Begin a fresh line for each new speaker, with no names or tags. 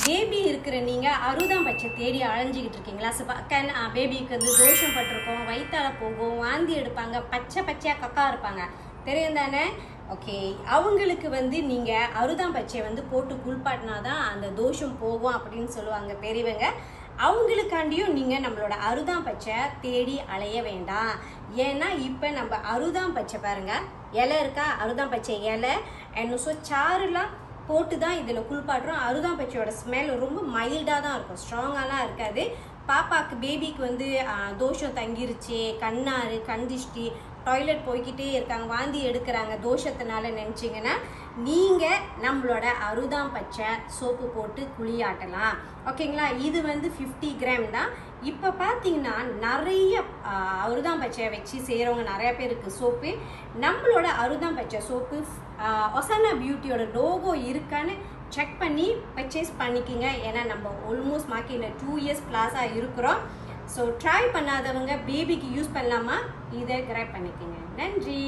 Baby இருக்கிற நீங்கள் அறுபதாம் பட்சை தேடி அலைஞ்சிக்கிட்டு இருக்கீங்களா? பேபிக்கு வந்து தோஷம் பட்டிருக்கோம், வயிற்றால போகும், வாந்தி எடுப்பாங்க, பச்சை பச்சையாக கக்கா இருப்பாங்க, தெரியும் தானே? ஓகே, அவங்களுக்கு வந்து நீங்கள் அறுபதாம் பச்சையை வந்து போட்டு குளிப்பாட்டினா தான் அந்த தோஷம் போகும் அப்படின்னு சொல்லுவாங்க பெரியவங்க. அவங்களுக்காண்டியும் நீங்கள் நம்மளோட அறுபதாம் பச்சை தேடி அலைய வேண்டாம். ஏன்னா இப்போ நம்ம அறுபதாம் பச்சை பாருங்கள், இலை இருக்கா, அறுபதாம் பச்சை இலை அண்ட் ஸோ சாறுலாம் போட்டு தான் இதில் குளிப்பாட்டுறோம். அறுபதாம் பச்சையோட ஸ்மெல் ரொம்ப மைல்டாக தான் இருக்கும், ஸ்ட்ராங்காலாம் இருக்காது. பாப்பாவுக்கு பேபிக்கு வந்து தோஷம் தங்கிருச்சு, கண்ணாறு, கண் திஷ்டி, டாய்லெட் போய்கிட்டே இருக்காங்க, வாந்தி எடுக்கிறாங்க தோஷத்தினால நினச்சிங்கன்னா நீங்கள் நம்மளோட அறுபதாம் பச்சை சோப்பு போட்டு குளியாட்டலாம். ஓகேங்களா? இது வந்து 50 கிராம் தான். இப்போ பார்த்தீங்கன்னா நிறைய அறுபதாம் பச்சையை வச்சு செய்கிறவங்க நிறைய பேருக்கு சோப்பு. நம்மளோட அறுபதாம் பச்சை சோப்பு ஒசானா பியூட்டியோட லோகோ இருக்கான்னு செக் பண்ணி பர்ச்சேஸ் பண்ணிக்கிங்க. ஏன்னா நம்ம ஆல்மோஸ்ட் மார்க்கெட்டில் 2 இயர்ஸ் ப்ளஸாக இருக்கிறோம். ஸோ ட்ரை பண்ணாதவங்க பேபிக்கு யூஸ் பண்ணலாமா, இதை கிராப் பண்ணிக்கோங்க. நன்றி.